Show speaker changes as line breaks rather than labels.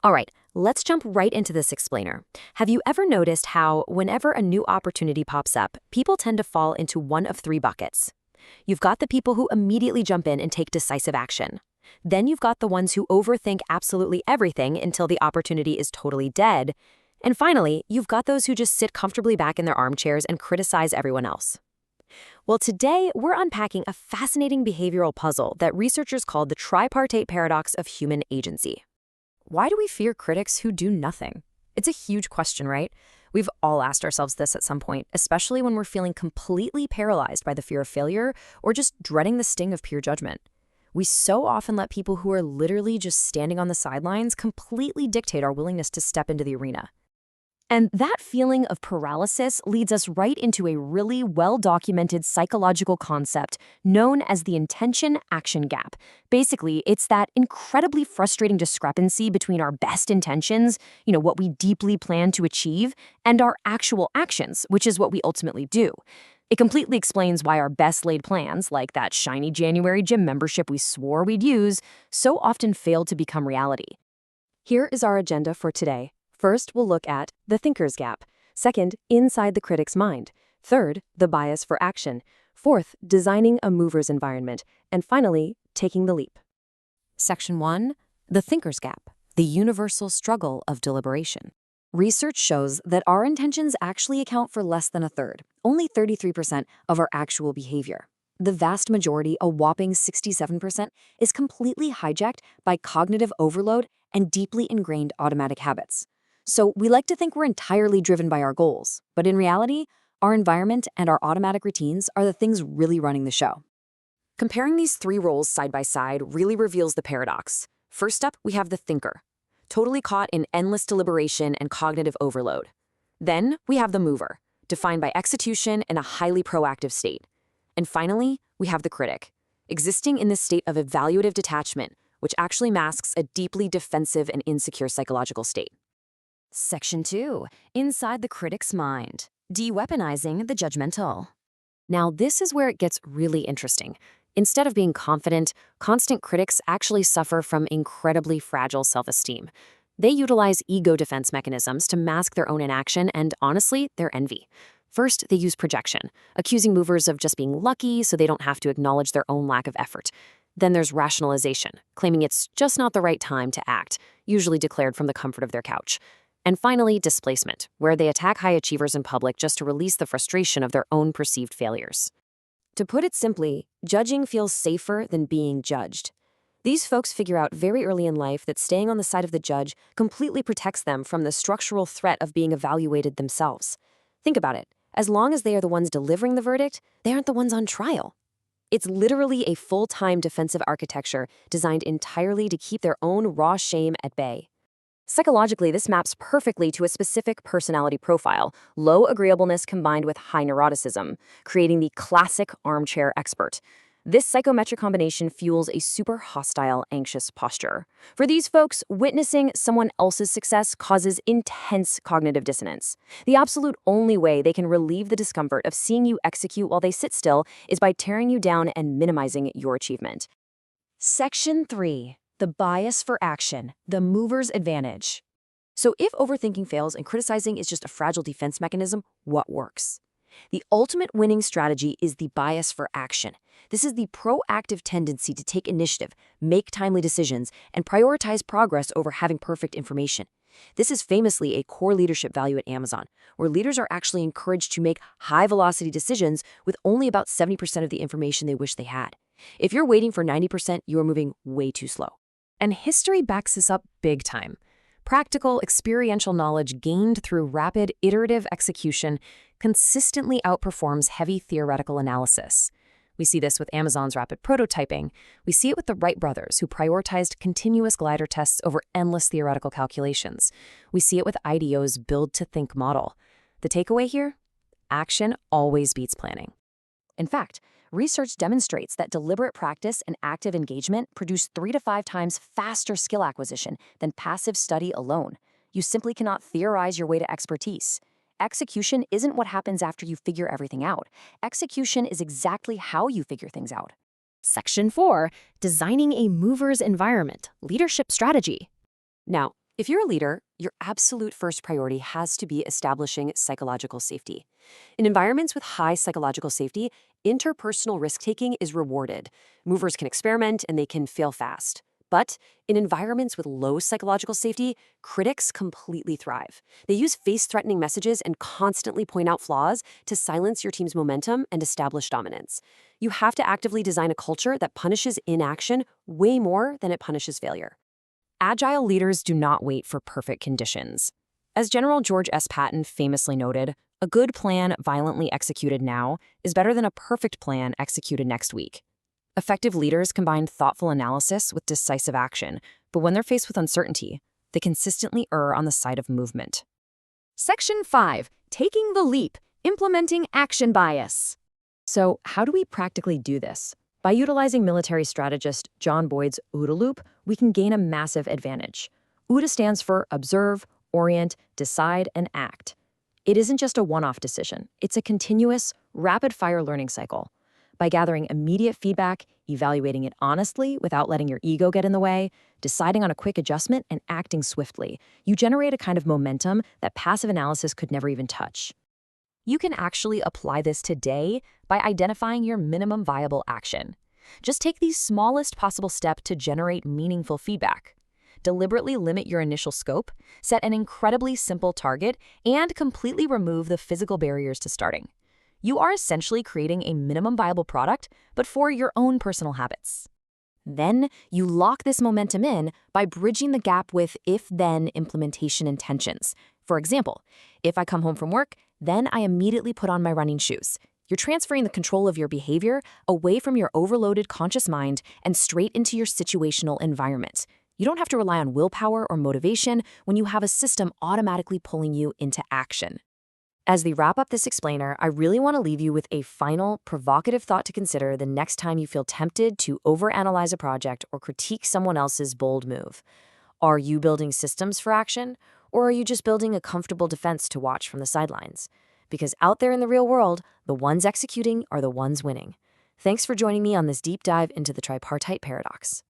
All right, let's jump right into this explainer. Have you ever noticed how, whenever a new opportunity pops up, people tend to fall into one of three buckets? You've got the people who immediately jump in and take decisive action. Then you've got the ones who overthink absolutely everything until the opportunity is totally dead. And finally, you've got those who just sit comfortably back in their armchairs and criticize everyone else. Well, today we're unpacking a fascinating behavioral puzzle that researchers call the tripartite paradox of human agency. Why do we fear critics who do nothing? It's a huge question, right? We've all asked ourselves this at some point, especially when we're feeling completely paralyzed by the fear of failure or just dreading the sting of peer judgment. We so often let people who are literally just standing on the sidelines completely dictate our willingness to step into the arena. And that feeling of paralysis leads us right into a really well-documented psychological concept known as the intention-action gap. Basically, it's that incredibly frustrating discrepancy between our best intentions, what we deeply plan to achieve, and our actual actions, which is what we ultimately do. It completely explains why our best-laid plans, like that shiny January gym membership we swore we'd use, so often fail to become reality. Here is our agenda for today. First, we'll look at the thinker's gap. Second, inside the critic's mind. Third, the bias for action. Fourth, designing a mover's environment. And finally, taking the leap. Section 1, the thinker's gap, the universal struggle of deliberation. Research shows that our intentions actually account for less than a third, only 33% of our actual behavior. The vast majority, a whopping 67%, is completely hijacked by cognitive overload and deeply ingrained automatic habits. So we like to think we're entirely driven by our goals, but in reality, our environment and our automatic routines are the things really running the show. Comparing these three roles side by side really reveals the paradox. First up, we have the thinker, totally caught in endless deliberation and cognitive overload. Then we have the mover, defined by execution in a highly proactive state. And finally, we have the critic, existing in this state of evaluative detachment, which actually masks a deeply defensive and insecure psychological state. Section 2, inside the critic's mind, de-weaponizing the judgmental. Now, this is where it gets really interesting. Instead of being confident, constant critics actually suffer from incredibly fragile self-esteem. They utilize ego defense mechanisms to mask their own inaction and, honestly, their envy. First, they use projection, accusing movers of just being lucky so they don't have to acknowledge their own lack of effort. Then there's rationalization, claiming it's just not the right time to act, usually declared from the comfort of their couch. And finally, displacement, where they attack high achievers in public just to release the frustration of their own perceived failures. To put it simply, judging feels safer than being judged. These folks figure out very early in life that staying on the side of the judge completely protects them from the structural threat of being evaluated themselves. Think about it. As long as they are the ones delivering the verdict, they aren't the ones on trial. It's literally a full-time defensive architecture designed entirely to keep their own raw shame at bay. Psychologically, this maps perfectly to a specific personality profile, low agreeableness combined with high neuroticism, creating the classic armchair expert. This psychometric combination fuels a super hostile, anxious posture. For these folks, witnessing someone else's success causes intense cognitive dissonance. The absolute only way they can relieve the discomfort of seeing you execute while they sit still is by tearing you down and minimizing your achievement. Section 3. The bias for action, the mover's advantage. So if overthinking fails and criticizing is just a fragile defense mechanism, what works? The ultimate winning strategy is the bias for action. This is the proactive tendency to take initiative, make timely decisions, and prioritize progress over having perfect information. This is famously a core leadership value at Amazon, where leaders are actually encouraged to make high-velocity decisions with only about 70% of the information they wish they had. If you're waiting for 90%, you are moving way too slow. And history backs this up big time. Practical, experiential knowledge gained through rapid, iterative execution consistently outperforms heavy theoretical analysis. We see this with Amazon's rapid prototyping. We see it with the Wright brothers, who prioritized continuous glider tests over endless theoretical calculations. We see it with IDEO's build-to-think model. The takeaway here? Action always beats planning. In fact, research demonstrates that deliberate practice and active engagement produce 3 to 5 times faster skill acquisition than passive study alone. You simply cannot theorize your way to expertise. Execution isn't what happens after you figure everything out. Execution is exactly how you figure things out. Section 4, designing a mover's environment, leadership strategy. Now, If you're a leader, your absolute first priority has to be establishing psychological safety. In environments with high psychological safety, interpersonal risk-taking is rewarded. Movers can experiment and they can fail fast. But in environments with low psychological safety, critics completely thrive. They use face-threatening messages and constantly point out flaws to silence your team's momentum and establish dominance. You have to actively design a culture that punishes inaction way more than it punishes failure. Agile leaders do not wait for perfect conditions. As General George S. Patton famously noted, a good plan violently executed now is better than a perfect plan executed next week. Effective leaders combine thoughtful analysis with decisive action, but when they're faced with uncertainty, they consistently err on the side of movement.
Section 5. Taking the leap, implementing action bias.
So, how do we practically do this? By utilizing military strategist John Boyd's OODA loop, we can gain a massive advantage. OODA stands for observe, orient, decide, and act. It isn't just a one-off decision. It's a continuous, rapid-fire learning cycle. By gathering immediate feedback, evaluating it honestly without letting your ego get in the way, deciding on a quick adjustment, and acting swiftly, you generate a kind of momentum that passive analysis could never even touch. You can actually apply this today by identifying your minimum viable action. Just take the smallest possible step to generate meaningful feedback. Deliberately limit your initial scope, set an incredibly simple target, and completely remove the physical barriers to starting. You are essentially creating a minimum viable product, but for your own personal habits. Then, you lock this momentum in by bridging the gap with if-then implementation intentions. For example, if I come home from work, then I immediately put on my running shoes. You're transferring the control of your behavior away from your overloaded conscious mind and straight into your situational environment. You don't have to rely on willpower or motivation when you have a system automatically pulling you into action. As we wrap up this explainer, I really want to leave you with a final, provocative thought to consider the next time you feel tempted to overanalyze a project or critique someone else's bold move. Are you building systems for action, or are you just building a comfortable defense to watch from the sidelines? Because out there in the real world, the ones executing are the ones winning. Thanks for joining me on this deep dive into the tripartite paradox.